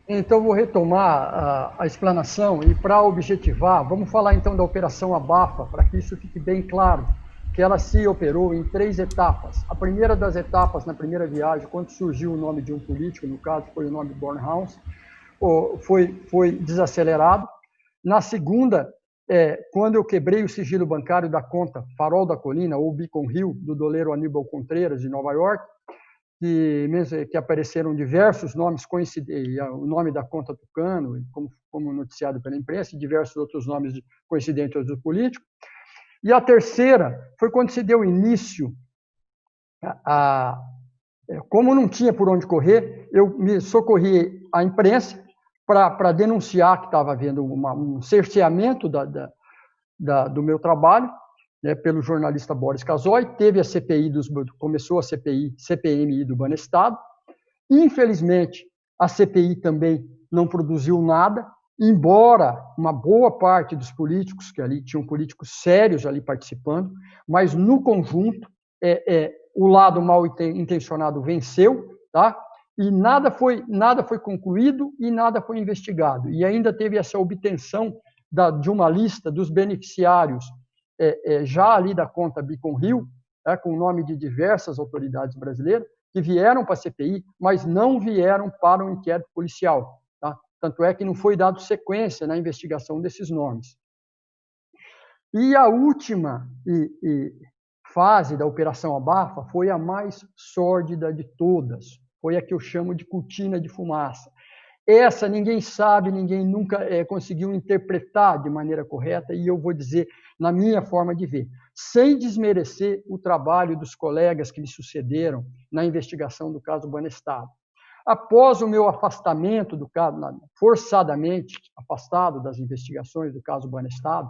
Então, vou retomar a explanação e, para objetivar, vamos falar então da Operação Abafa, para que isso fique bem claro, que ela se operou em 3 etapas. A primeira das etapas, na primeira viagem, quando surgiu o nome de um político, no caso foi o nome Bornhaus, foi desacelerado. Na segunda, quando eu quebrei o sigilo bancário da conta Farol da Colina, ou Beacon Hill, do doleiro Aníbal Contreras, de Nova York, que apareceram diversos nomes, o nome da conta Tucano, como noticiado pela imprensa, e diversos outros nomes coincidentes do político. E a terceira foi quando se deu início como não tinha por onde correr, eu me socorri à imprensa para denunciar que estava havendo um cerceamento do meu trabalho, né, pelo jornalista Boris Casoy. Teve a CPI começou a CPMI do Banestado. Infelizmente, a CPI também não produziu nada, embora uma boa parte dos políticos, que ali tinham políticos sérios ali participando, mas no conjunto o lado mal intencionado venceu, tá? E nada foi concluído e nada foi investigado. E ainda teve essa obtenção de uma lista dos beneficiários já ali da conta Beacon Hill, com o nome de diversas autoridades brasileiras, que vieram para a CPI, mas não vieram para o inquérito policial. Tá? Tanto é que não foi dado sequência na investigação desses nomes. E a última fase da Operação Abafa foi a mais sórdida de todas. Foi a que eu chamo de cortina de fumaça. Essa ninguém sabe, ninguém nunca conseguiu interpretar de maneira correta, e eu vou dizer na minha forma de ver, sem desmerecer o trabalho dos colegas que me sucederam na investigação do caso Banestado. Após o meu afastamento do caso, forçadamente afastado das investigações do caso Banestado,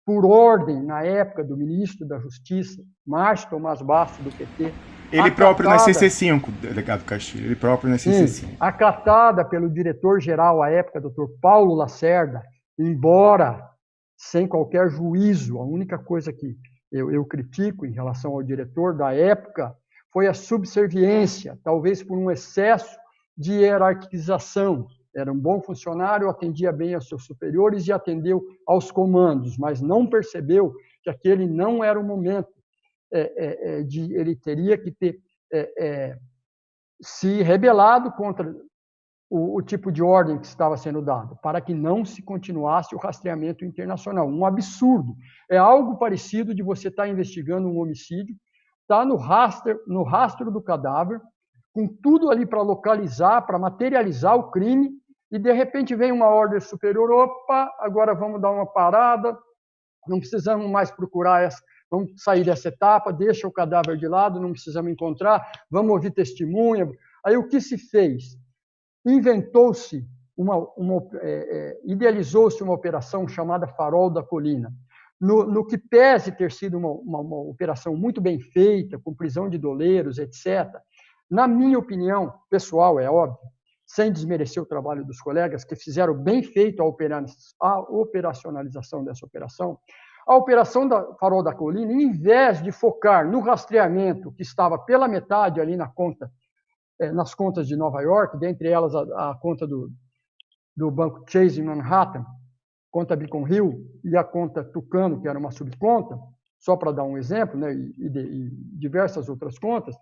por ordem, na época, do ministro da Justiça, Márcio Tomás Bastos, do PT, Ele próprio na CC5, delegado Castilho, ele próprio na CC5. Acatada pelo diretor-geral à época, Dr. Paulo Lacerda, embora sem qualquer juízo, a única coisa que eu critico em relação ao diretor da época foi a subserviência, talvez por um excesso de hierarquização. Era um bom funcionário, atendia bem aos seus superiores e atendeu aos comandos, mas não percebeu que aquele não era o momento. Ele teria que ter se rebelado contra o tipo de ordem que estava sendo dado, para que não se continuasse o rastreamento internacional. Um absurdo. É algo parecido de você estar investigando um homicídio, está no rastro do cadáver, com tudo ali para localizar, para materializar o crime, e de repente vem uma ordem superior, opa, agora vamos dar uma parada, não precisamos mais procurar vamos sair dessa etapa, deixa o cadáver de lado, não precisamos encontrar, vamos ouvir testemunha. Aí o que se fez? Inventou-se, idealizou-se uma operação chamada Farol da Colina, no que pese ter sido uma operação muito bem feita, com prisão de doleiros, etc. Na minha opinião pessoal, é óbvio, sem desmerecer o trabalho dos colegas que fizeram bem feito a operacionalização dessa operação, a operação da Farol da Colina, em vez de focar no rastreamento que estava pela metade ali nas contas de Nova York, dentre elas a conta do banco Chase em Manhattan, conta Beacon Hill e a conta Tucano, que era uma subconta, só para dar um exemplo, né, e diversas outras contas,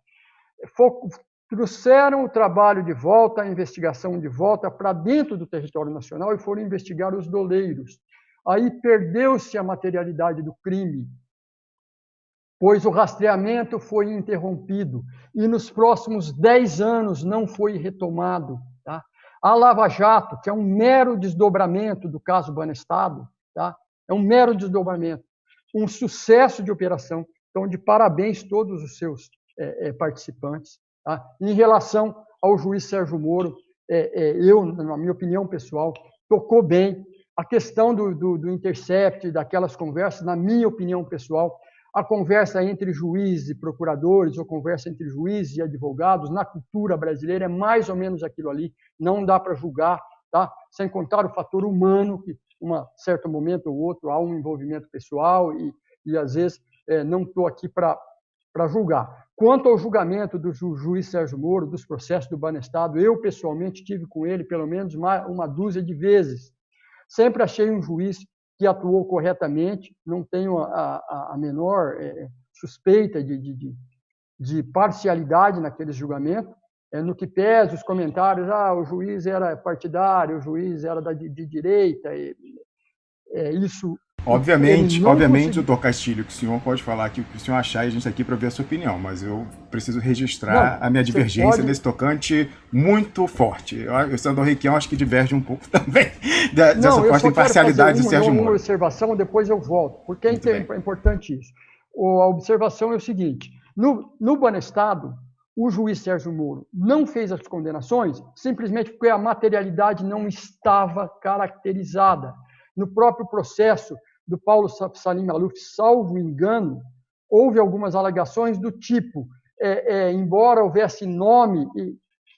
trouxeram o trabalho de volta, a investigação de volta para dentro do território nacional e foram investigar os doleiros. Aí perdeu-se a materialidade do crime, pois o rastreamento foi interrompido e nos próximos 10 anos não foi retomado. Tá? A Lava Jato, que é um mero desdobramento do caso Banestado, tá? É um mero desdobramento, um sucesso de operação. Então, de parabéns todos os seus participantes. Tá? Em relação ao juiz Sérgio Moro, eu, na minha opinião pessoal, tocou bem. A questão do intercept, daquelas conversas, na minha opinião pessoal, a conversa entre juízes e procuradores, ou conversa entre juízes e advogados, na cultura brasileira, é mais ou menos aquilo ali, não dá para julgar, tá? Sem contar o fator humano, que em um certo momento ou outro há um envolvimento pessoal, e às vezes não estou aqui para para julgar. Quanto ao julgamento do juiz Sérgio Moro, dos processos do Banestado, eu pessoalmente tive com ele pelo menos uma dúzia de vezes. Sempre achei um juiz que atuou corretamente, não tenho a menor suspeita de parcialidade naquele julgamento. No que pese os comentários, o juiz era partidário, o juiz era de direita, isso... Obviamente, doutor Castilho, que o senhor pode falar aqui o que o senhor achar e a gente está aqui para ver a sua opinião, mas eu preciso registrar a minha divergência nesse tocante muito forte. O senador Requião acho que diverge um pouco também dessa suposta imparcialidade do Sérgio Moro. Uma observação, depois eu volto, porque é importante isso. A observação é o seguinte: no Banestado, o juiz Sérgio Moro não fez as condenações simplesmente porque a materialidade não estava caracterizada. No próprio processo do Paulo Salim Maluf, salvo engano, houve algumas alegações do tipo, embora houvesse nome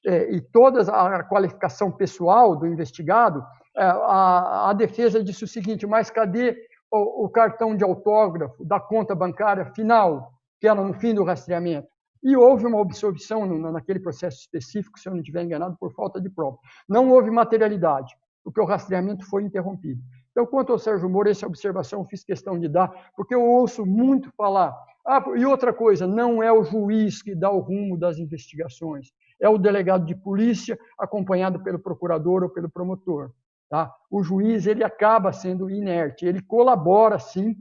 e toda a qualificação pessoal do investigado, a defesa disse o seguinte: mas cadê o cartão de autógrafo da conta bancária final, que era no fim do rastreamento? E houve uma absolvição naquele processo específico, se eu não estiver enganado, por falta de prova. Não houve materialidade, porque o rastreamento foi interrompido. Então, quanto ao Sérgio Moro, essa observação eu fiz questão de dar, porque eu ouço muito falar. E outra coisa, não é o juiz que dá o rumo das investigações, é o delegado de polícia, acompanhado pelo procurador ou pelo promotor. Tá? O juiz ele acaba sendo inerte, ele colabora, sim,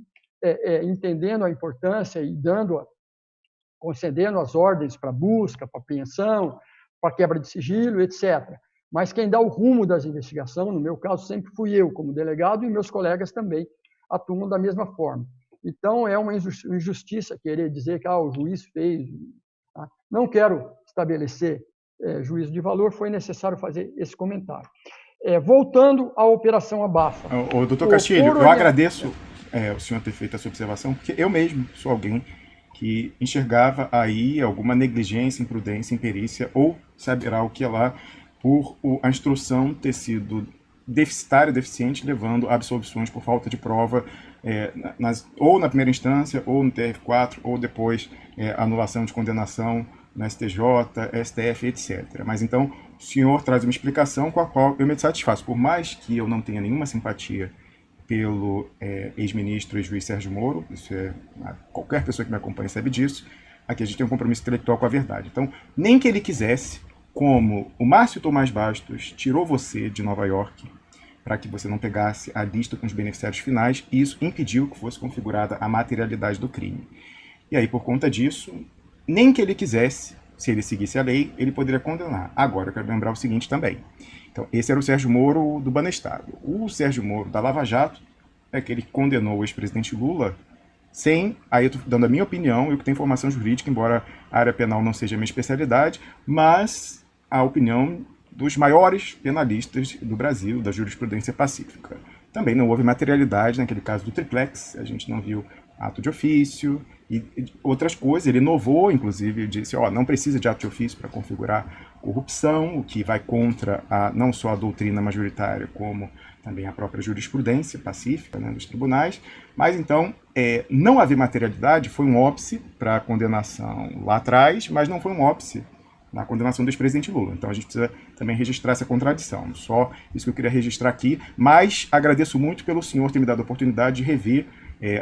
entendendo a importância e concedendo as ordens para busca, para apreensão, para quebra de sigilo, etc. Mas quem dá o rumo das investigações, no meu caso, sempre fui eu, como delegado, e meus colegas também atuam da mesma forma. Então, é uma injustiça querer dizer que o juiz fez. Tá? Não quero estabelecer juízo de valor, foi necessário fazer esse comentário. Voltando à Operação Abafa. Doutor Castilho, eu agradeço o senhor ter feito essa observação, porque eu mesmo sou alguém que enxergava aí alguma negligência, imprudência, imperícia, ou saberá o que é lá, por a instrução ter sido deficitária, deficiente, levando a absolvições por falta de prova, ou na primeira instância, ou no TRF4, ou depois anulação de condenação no STJ, STF, etc. Mas então, o senhor traz uma explicação com a qual eu me satisfaço. Por mais que eu não tenha nenhuma simpatia pelo ex-ministro e juiz Sérgio Moro, qualquer pessoa que me acompanha sabe disso, aqui a gente tem um compromisso intelectual com a verdade. Então, nem que ele quisesse, como o Márcio Tomás Bastos tirou você de Nova York para que você não pegasse a lista com os beneficiários finais, isso impediu que fosse configurada a materialidade do crime. E aí, por conta disso, nem que ele quisesse, se ele seguisse a lei, ele poderia condenar. Agora, eu quero lembrar o seguinte também. Então, esse era o Sérgio Moro do Banestado. O Sérgio Moro da Lava Jato é aquele que condenou o ex-presidente Lula sem, aí eu estou dando a minha opinião, eu que tenho formação jurídica, embora a área penal não seja a minha especialidade, mas a opinião dos maiores penalistas do Brasil, da jurisprudência pacífica. Também não houve materialidade naquele caso do triplex, a gente não viu ato de ofício e outras coisas. Ele inovou, inclusive, disse, não precisa de ato de ofício para configurar corrupção, o que vai contra não só a doutrina majoritária, como também a própria jurisprudência pacífica, né, dos tribunais. Mas então, não haver materialidade foi um óbice para a condenação lá atrás, mas não foi um óbice na condenação do ex-presidente Lula. Então a gente precisa também registrar essa contradição. Só isso que eu queria registrar aqui, mas agradeço muito pelo senhor ter me dado a oportunidade de rever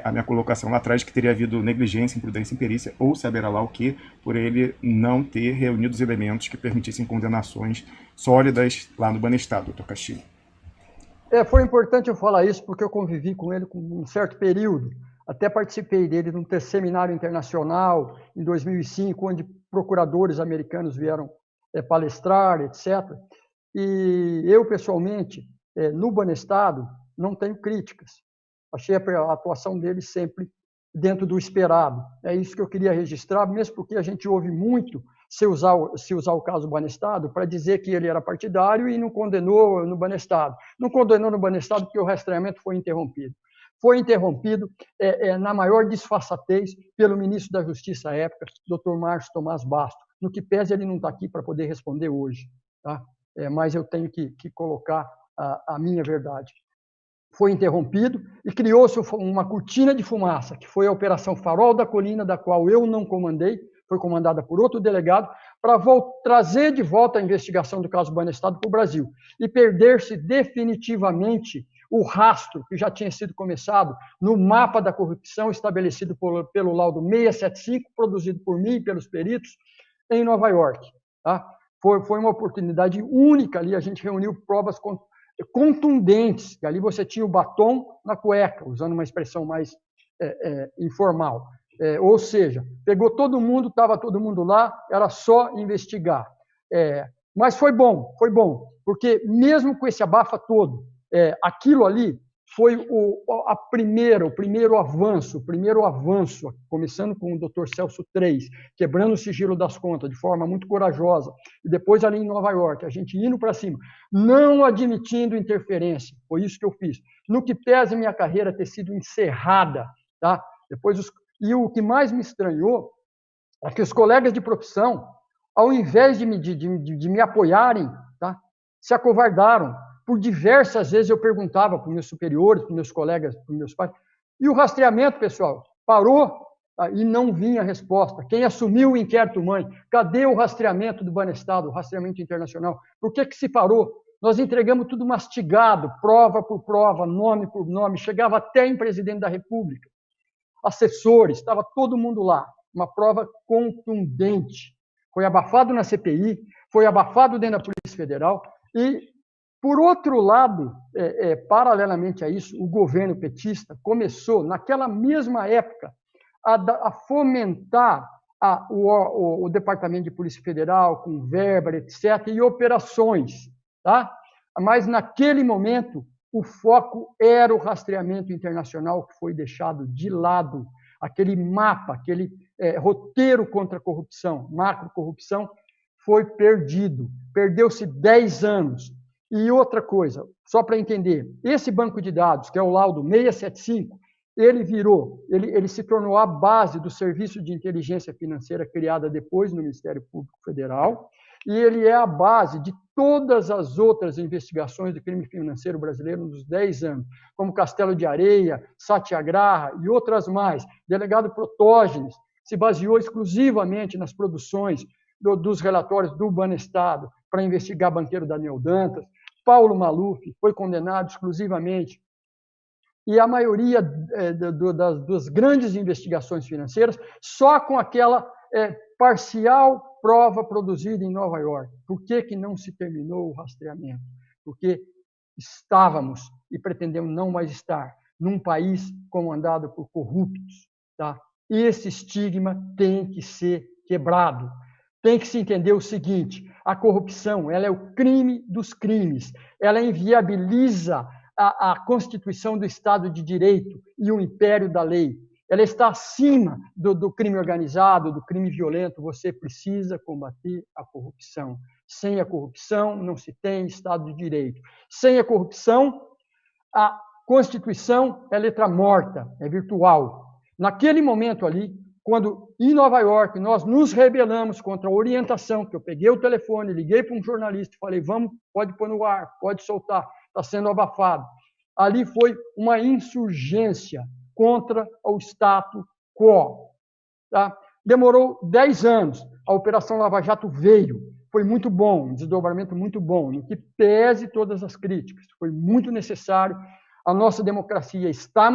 a minha colocação lá atrás, que teria havido negligência, imprudência, imperícia, ou saberá lá o que, por ele não ter reunido os elementos que permitissem condenações sólidas lá no Banestado, doutor Castilho. Foi importante eu falar isso, porque eu convivi com ele com um certo período. Até participei dele num seminário internacional em 2005, onde procuradores americanos vieram palestrar, etc. E eu, pessoalmente, no Banestado, não tenho críticas. Achei a atuação dele sempre dentro do esperado. É isso que eu queria registrar, mesmo porque a gente ouve muito se usar o caso Banestado para dizer que ele era partidário e não condenou no Banestado. Não condenou no Banestado porque o rastreamento foi interrompido. Foi interrompido na maior disfarçatez pelo ministro da Justiça à época, Dr. Márcio Tomás Bastos, no que pese ele não está aqui para poder responder hoje. Tá? Mas eu tenho que colocar a minha verdade. foi interrompido e criou-se uma cortina de fumaça, que foi a Operação Farol da Colina, da qual eu não comandei, foi comandada por outro delegado, para trazer de volta a investigação do caso Banestado para o Brasil e perder-se definitivamente o rastro que já tinha sido começado no mapa da corrupção estabelecido pelo laudo 675, produzido por mim e pelos peritos, em Nova York. Tá? Foi uma oportunidade única ali, a gente reuniu provas contundentes, e ali você tinha o batom na cueca, usando uma expressão mais informal. Ou seja, pegou todo mundo, estava todo mundo lá, era só investigar. Mas foi bom, porque mesmo com esse abafa todo, aquilo ali foi o primeiro avanço, começando com o Dr. Celso III, quebrando o sigilo das contas de forma muito corajosa, e depois ali em Nova York, a gente indo para cima, não admitindo interferência, foi isso que eu fiz. No que pese minha carreira ter sido encerrada, tá? E o que mais me estranhou é que os colegas de profissão, ao invés de me apoiarem, tá? Se acovardaram. Por diversas vezes eu perguntava para os meus superiores, para os meus colegas, para os meus pais, e o rastreamento, pessoal, parou e não vinha resposta. Quem assumiu o inquérito mãe? Cadê o rastreamento do Banestado, o rastreamento internacional? Por que se parou? Nós entregamos tudo mastigado, prova por prova, nome por nome, chegava até em presidente da República, assessores, estava todo mundo lá, uma prova contundente. Foi abafado na CPI, foi abafado dentro da Polícia Federal e, por outro lado, paralelamente a isso, o governo petista começou, naquela mesma época, a fomentar o Departamento de Polícia Federal com verba, etc., e operações. Tá? Mas, naquele momento, o foco era o rastreamento internacional, que foi deixado de lado. Aquele mapa, aquele roteiro contra a corrupção, macro-corrupção, foi perdido. Perdeu-se 10 anos. E outra coisa, só para entender, esse banco de dados, que é o laudo 675, ele se tornou a base do Serviço de Inteligência Financeira criada depois no Ministério Público Federal, e ele é a base de todas as outras investigações do crime financeiro brasileiro nos 10 anos, como Castelo de Areia, Satyagraha e outras mais. Delegado Protógenes se baseou exclusivamente nas produções dos relatórios do Banestado para investigar banqueiro Daniel Dantas. Paulo Maluf foi condenado exclusivamente. E a maioria das grandes investigações financeiras só com aquela parcial prova produzida em Nova York. Por que não se terminou o rastreamento? Porque estávamos e pretendemos não mais estar num país comandado por corruptos. Tá? E esse estigma tem que ser quebrado. Tem que se entender o seguinte, a corrupção ela é o crime dos crimes, ela inviabiliza a Constituição do Estado de Direito e o império da lei. Ela está acima do crime organizado, do crime violento. Você precisa combater a corrupção. Sem a corrupção, não se tem Estado de Direito. Sem a corrupção, a Constituição é letra morta, é virtual. Naquele momento ali, quando em Nova York nós nos rebelamos contra a orientação, que eu peguei o telefone, liguei para um jornalista e falei, vamos, pode pôr no ar, pode soltar, está sendo abafado. Ali foi uma insurgência contra o status quo. Tá? Demorou 10 anos, a Operação Lava Jato veio, foi muito bom, um desdobramento muito bom, no que pese todas as críticas, foi muito necessário. A nossa democracia está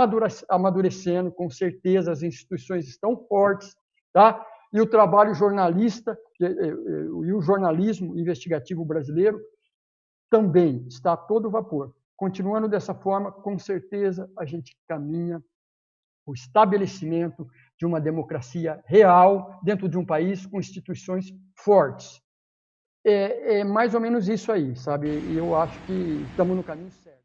amadurecendo, com certeza as instituições estão fortes, tá? E o trabalho jornalista e o jornalismo investigativo brasileiro também está a todo vapor. Continuando dessa forma, com certeza a gente caminha o estabelecimento de uma democracia real dentro de um país com instituições fortes. É mais ou menos isso aí, sabe? E eu acho que estamos no caminho certo.